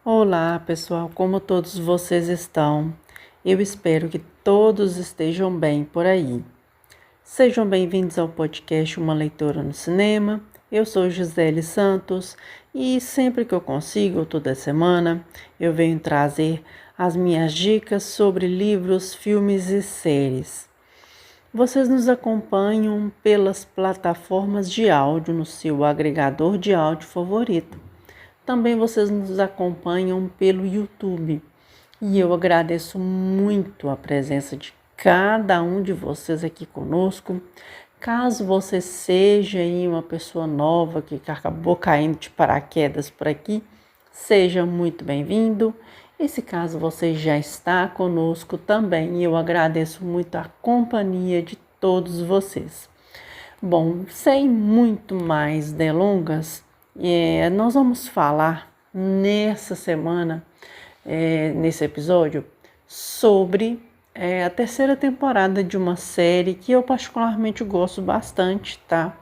Olá, pessoal, como todos vocês estão? Eu espero que todos estejam bem por aí. Sejam bem-vindos ao podcast Uma Leitura no Cinema. Eu sou Gisele Santos e sempre que eu consigo, toda semana, eu venho trazer as minhas dicas sobre livros, filmes e séries. Vocês nos acompanham pelas plataformas de áudio no seu agregador de áudio favorito. Também vocês nos acompanham pelo YouTube e eu agradeço muito a presença de cada um de vocês aqui conosco. Caso você seja aí uma pessoa nova que acabou caindo de paraquedas por aqui, seja muito bem-vindo. E se caso você já está conosco também, eu agradeço muito a companhia de todos vocês. Bom, sem muito mais delongas, nós vamos falar nessa semana, nesse episódio, sobre a terceira temporada de uma série que eu particularmente gosto bastante, tá?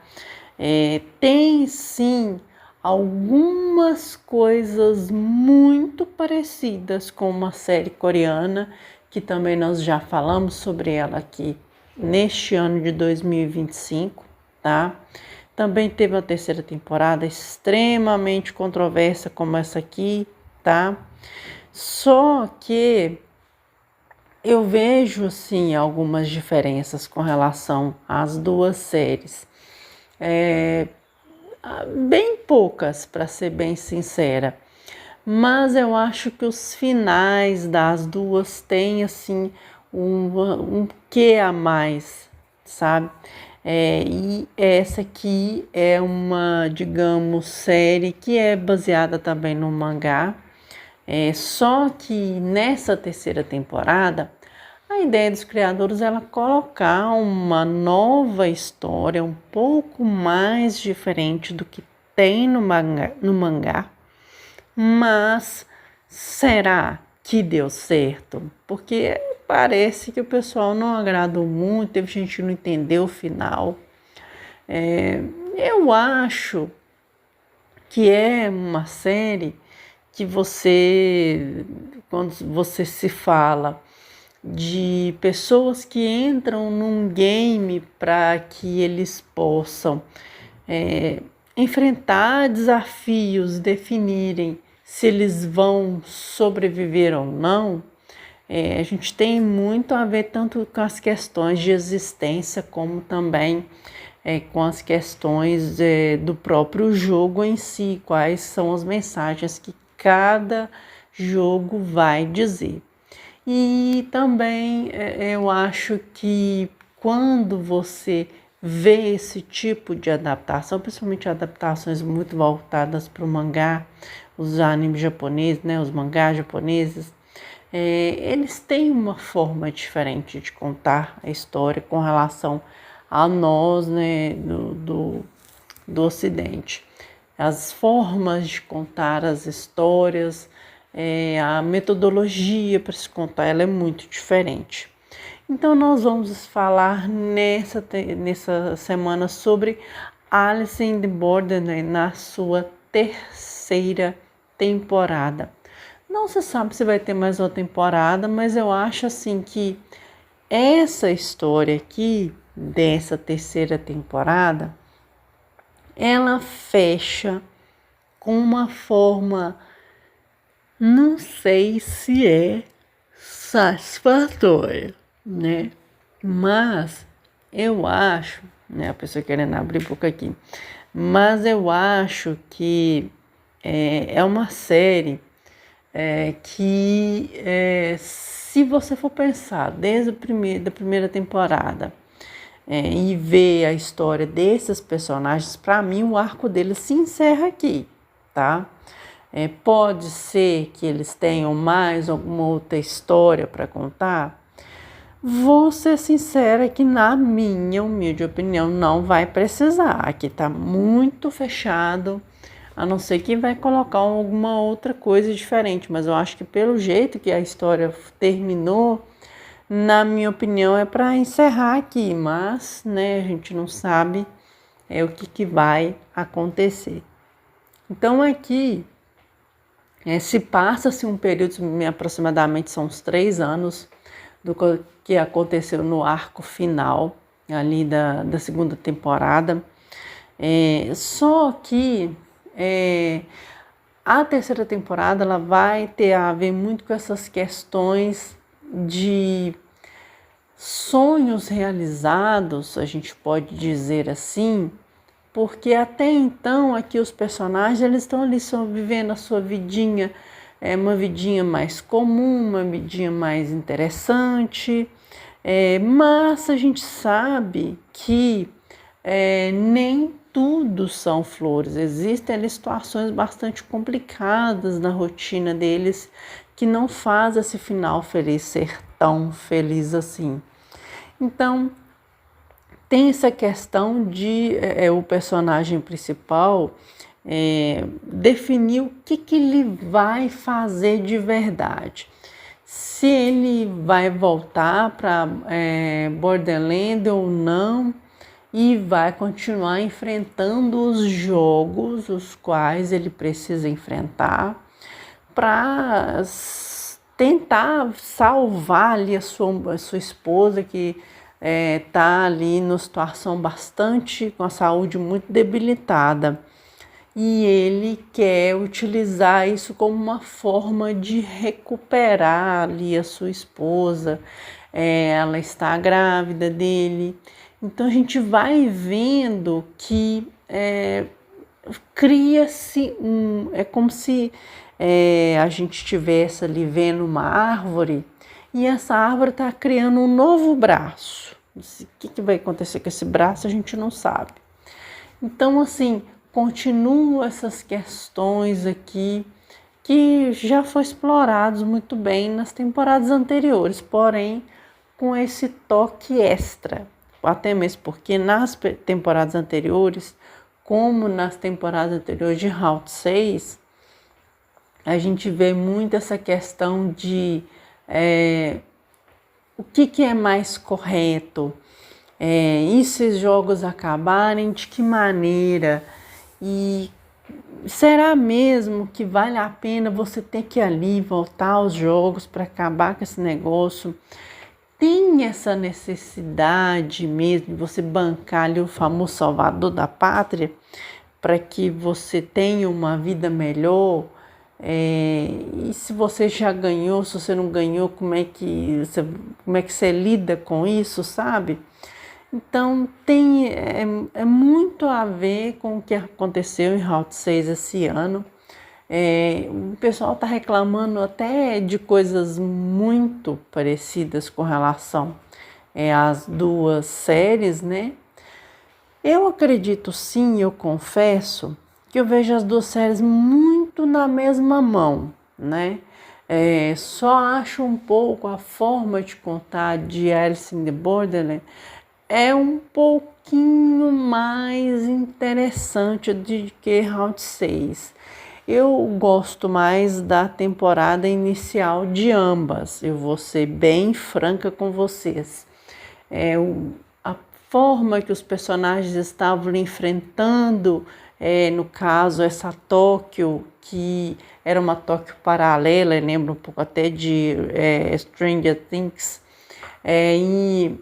Tem sim algumas coisas muito parecidas com uma série coreana, que também nós já falamos sobre ela aqui neste ano de 2025, tá? Também teve a terceira temporada extremamente controversa como essa aqui, tá? Só que eu vejo, assim, algumas diferenças com relação às duas séries. Bem poucas, para ser bem sincera. Mas eu acho que os finais das duas têm, assim, um quê a mais, sabe? E essa aqui é uma, digamos, série que é baseada também no mangá. Só que nessa terceira temporada, a ideia dos criadores é colocar uma nova história, um pouco mais diferente do que tem no mangá. Mas será que deu certo? Porque parece que o pessoal não agradou muito, teve gente que não entendeu o final. Eu acho que é uma série que quando você se fala de pessoas que entram num game para que eles possam enfrentar desafios, definirem se eles vão sobreviver ou não, a gente tem muito a ver tanto com as questões de existência como também com as questões do próprio jogo em si, quais são as mensagens que cada jogo vai dizer. E também eu acho que quando você vê esse tipo de adaptação, principalmente adaptações muito voltadas para o mangá, os animes japoneses, né, os mangás japoneses, eles têm uma forma diferente de contar a história com relação a nós, né, do Ocidente. As formas de contar as histórias, a metodologia para se contar, ela é muito diferente. Então nós vamos falar nessa semana sobre Alice in the Borderland na sua terceira temporada. Não se sabe se vai ter mais uma temporada, mas eu acho assim que essa história aqui dessa terceira temporada, ela fecha com uma forma, não sei se é satisfatória, né? Mas eu acho, né? A pessoa querendo abrir boca aqui, mas eu acho que é uma série que, se você for pensar desde da primeira temporada e ver a história desses personagens, para mim o arco deles se encerra aqui, tá? Pode ser que eles tenham mais alguma outra história para contar. Vou ser sincera que, na minha humilde opinião, não vai precisar. Aqui tá muito fechado, a não ser que vai colocar alguma outra coisa diferente. Mas eu acho que pelo jeito que a história terminou, na minha opinião, é para encerrar aqui. Mas, né, a gente não sabe o que vai acontecer. Então aqui Se passa-se um período, aproximadamente são uns 3 anos, do que aconteceu no arco final ali da segunda temporada. Só que a terceira temporada ela vai ter a ver muito com essas questões de sonhos realizados, a gente pode dizer assim, porque até então aqui os personagens eles estão ali só vivendo a sua vidinha, uma vidinha mais comum, uma vidinha mais interessante, mas a gente sabe que nem tudo são flores, existem ali situações bastante complicadas na rotina deles que não faz esse final feliz ser tão feliz assim. Então, tem essa questão de o personagem principal definir o que ele vai fazer de verdade. Se ele vai voltar para Borderland ou não, e vai continuar enfrentando os jogos os quais ele precisa enfrentar para tentar salvar ali a sua esposa que está ali numa situação bastante, com a saúde muito debilitada. E ele quer utilizar isso como uma forma de recuperar ali a sua esposa. Ela está grávida dele. Então a gente vai vendo que cria-se é como se a gente estivesse ali vendo uma árvore e essa árvore está criando um novo braço. O que vai acontecer com esse braço a gente não sabe. Então assim, continuam essas questões aqui que já foram explorados muito bem nas temporadas anteriores, porém com esse toque extra. Até mesmo porque nas temporadas anteriores, como nas temporadas anteriores de Round 6, a gente vê muito essa questão de o que é mais correto, e se os jogos acabarem, de que maneira, e será mesmo que vale a pena você ter que ir ali voltar aos jogos para acabar com esse negócio? Tem essa necessidade mesmo de você bancar ali o famoso salvador da pátria para que você tenha uma vida melhor? E se você já ganhou, se você não ganhou, como é que você lida com isso, sabe? Então tem muito a ver com o que aconteceu em Round 6 esse ano. O pessoal está reclamando até de coisas muito parecidas com relação às duas séries, né? Eu acredito sim, eu confesso, que eu vejo as duas séries muito na mesma mão, né? Só acho um pouco a forma de contar de Alice in the Borderland um pouquinho mais interessante do que Round 6. Eu gosto mais da temporada inicial de ambas, eu vou ser bem franca com vocês. A forma que os personagens estavam enfrentando, no caso, essa Tóquio, que era uma Tóquio paralela, lembra um pouco até de Stranger Things, e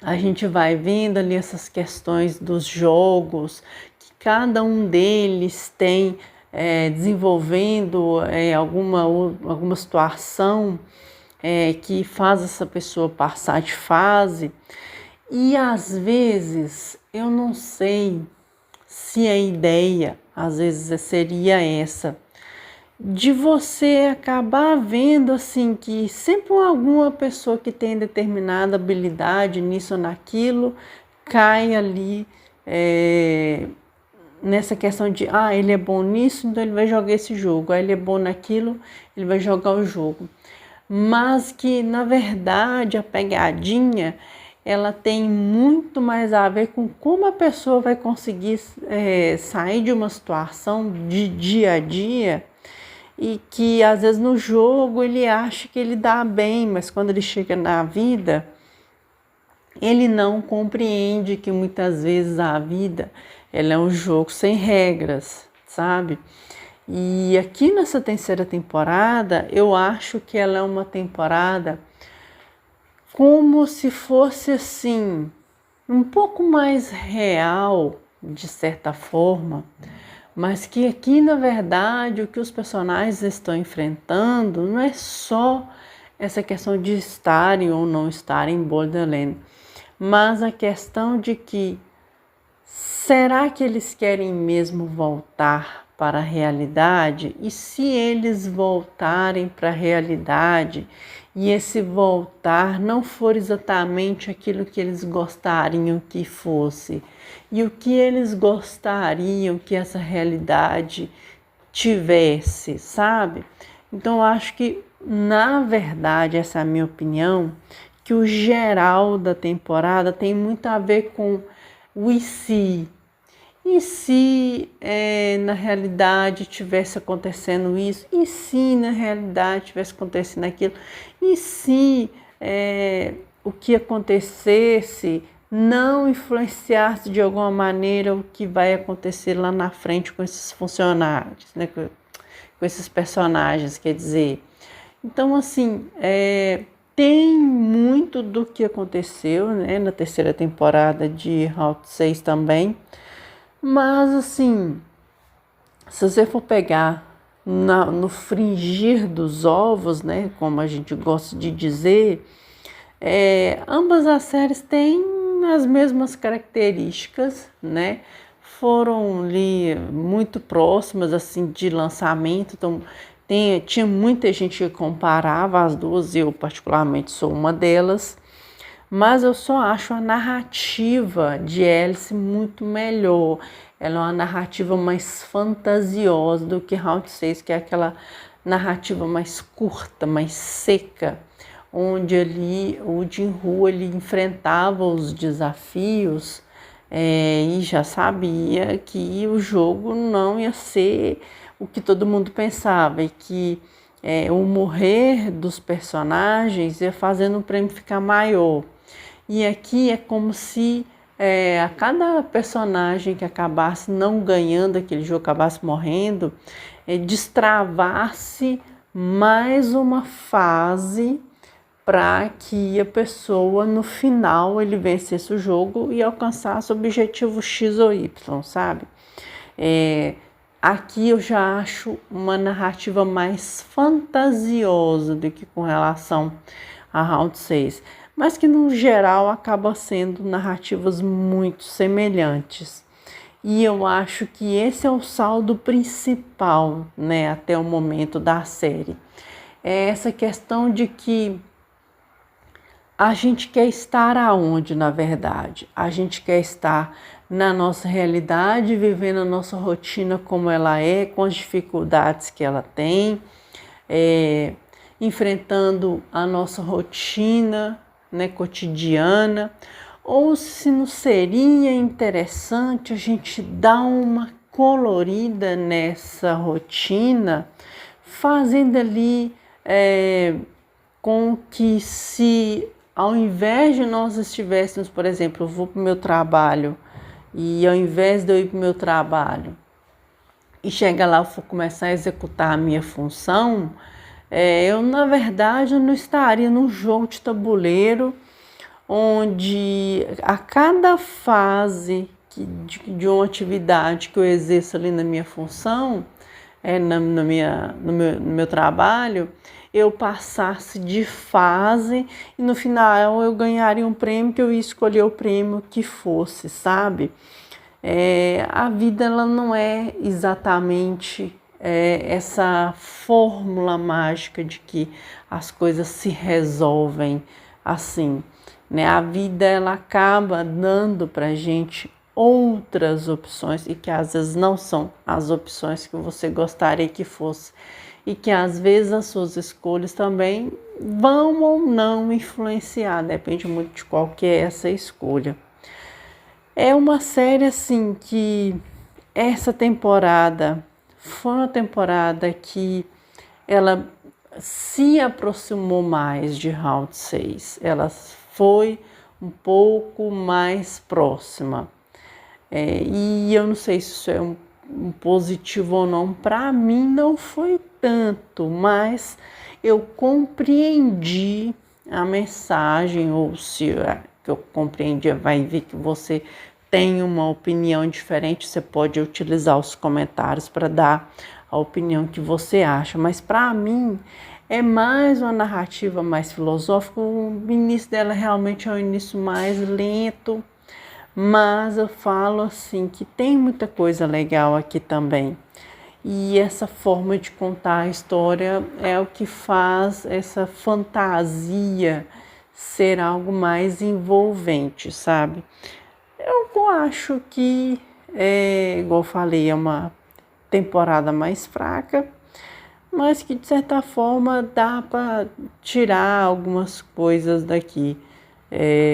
a gente vai vendo ali essas questões dos jogos, que cada um deles tem desenvolvendo alguma situação que faz essa pessoa passar de fase. E às vezes eu não sei se a ideia às vezes seria essa, de você acabar vendo assim que sempre alguma pessoa que tem determinada habilidade nisso ou naquilo cai ali nessa questão de ele é bom nisso, então ele vai jogar esse jogo, ele é bom naquilo, ele vai jogar o jogo. Mas que na verdade a pegadinha ela tem muito mais a ver com como a pessoa vai conseguir sair de uma situação de dia a dia, e que às vezes no jogo ele acha que ele dá bem, mas quando ele chega na vida ele não compreende que muitas vezes a vida ela é um jogo sem regras, sabe? E aqui nessa terceira temporada, eu acho que ela é uma temporada como se fosse assim, um pouco mais real, de certa forma, mas que aqui, na verdade, o que os personagens estão enfrentando não é só essa questão de estarem ou não estarem em Borderland, mas a questão de que será que eles querem mesmo voltar para a realidade? E se eles voltarem para a realidade e esse voltar não for exatamente aquilo que eles gostariam que fosse, e o que eles gostariam que essa realidade tivesse, sabe? Então eu acho que, na verdade, essa é a minha opinião, que o geral da temporada tem muito a ver com o e se na realidade tivesse acontecendo isso? E se na realidade tivesse acontecendo aquilo? E se o que acontecesse não influenciasse de alguma maneira o que vai acontecer lá na frente com esses funcionários, né? Com esses personagens, quer dizer. Então, assim, tem muito do que aconteceu, né, na terceira temporada de Route 6 também. Mas, assim, se você for pegar no fringir dos ovos, né, como a gente gosta de dizer, ambas as séries têm as mesmas características, né? Foram ali muito próximas, assim, de lançamento, então tinha muita gente que comparava as duas, eu particularmente sou uma delas, mas eu só acho a narrativa de Alice muito melhor. Ela é uma narrativa mais fantasiosa do que Round 6, que é aquela narrativa mais curta, mais seca, onde ali o Jin-Woo ele enfrentava os desafios e já sabia que o jogo não ia ser o que todo mundo pensava e que o morrer dos personagens ia fazendo o prêmio ficar maior. E aqui é como se a cada personagem que acabasse não ganhando aquele jogo, acabasse morrendo, destravasse mais uma fase para que a pessoa no final ele vencesse o jogo e alcançasse o objetivo X ou Y, sabe? Aqui eu já acho uma narrativa mais fantasiosa do que com relação a Round 6, mas que no geral acaba sendo narrativas muito semelhantes. E eu acho que esse é o saldo principal, né, até o momento da série. É essa questão de que a gente quer estar aonde, na verdade? A gente quer estar na nossa realidade, vivendo a nossa rotina como ela é, com as dificuldades que ela tem, enfrentando a nossa rotina, né, cotidiana, ou se não seria interessante a gente dar uma colorida nessa rotina, fazendo ali com que se ao invés de nós estivéssemos, por exemplo, eu vou para o meu trabalho e ao invés de eu ir para o meu trabalho e chegar lá eu for começar a executar a minha função, eu na verdade eu não estaria num jogo de tabuleiro onde a cada fase de uma atividade que eu exerço ali na minha função, no meu trabalho, eu passasse de fase e no final eu ganharia um prêmio que eu ia escolher o prêmio que fosse, sabe? A vida ela não é exatamente essa fórmula mágica de que as coisas se resolvem assim, né? A vida ela acaba dando pra gente outras opções e que às vezes não são as opções que você gostaria que fosse e que às vezes as suas escolhas também vão ou não influenciar, depende muito de qual que é essa escolha. É uma série assim que essa temporada foi uma temporada que ela se aproximou mais de Round 6, ela foi um pouco mais próxima. E eu não sei se isso é positivo ou não, para mim não foi tanto, mas eu compreendi a mensagem, ou se que eu compreendi, vai ver que você tem uma opinião diferente, você pode utilizar os comentários para dar a opinião que você acha, mas para mim é mais uma narrativa mais filosófica. O início dela realmente é um início mais lento, mas eu falo assim que tem muita coisa legal aqui também. E essa forma de contar a história é o que faz essa fantasia ser algo mais envolvente, sabe? Eu acho que, igual eu falei, é uma temporada mais fraca, mas que de certa forma dá para tirar algumas coisas daqui.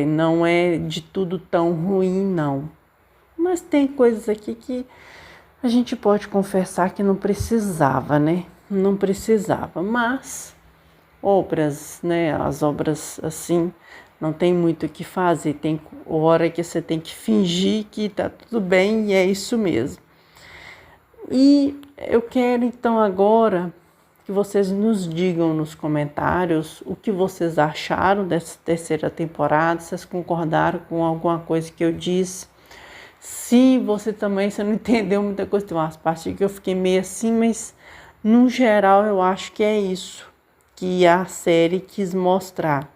Não é de tudo tão ruim, não. Mas tem coisas aqui que a gente pode confessar que não precisava, né? Não precisava, mas obras, né? As obras assim, não tem muito o que fazer. Tem hora que você tem que fingir que tá tudo bem e é isso mesmo. E eu quero então agora que vocês nos digam nos comentários o que vocês acharam dessa terceira temporada, se vocês concordaram com alguma coisa que eu disse. Se você não entendeu muita coisa, tem umas partes que eu fiquei meio assim, mas no geral eu acho que é isso que a série quis mostrar.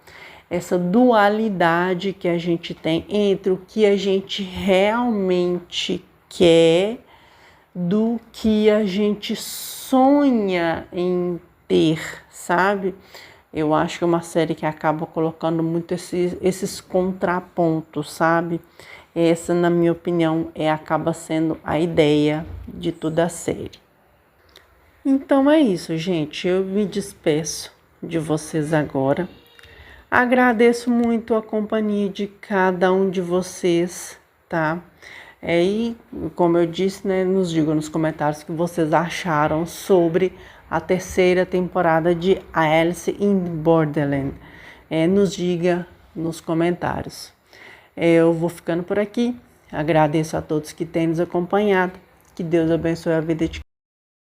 Essa dualidade que a gente tem entre o que a gente realmente quer do que a gente sonha em ter, sabe? Eu acho que é uma série que acaba colocando muito esses contrapontos, sabe? Essa, na minha opinião, acaba sendo a ideia de toda a série. Então é isso, gente. Eu me despeço de vocês agora. Agradeço muito a companhia de cada um de vocês, tá? E como eu disse, né, nos digam nos comentários o que vocês acharam sobre a terceira temporada de Alice in Borderland. Nos diga nos comentários. Eu vou ficando por aqui. Agradeço a todos que têm nos acompanhado. Que Deus abençoe a vida de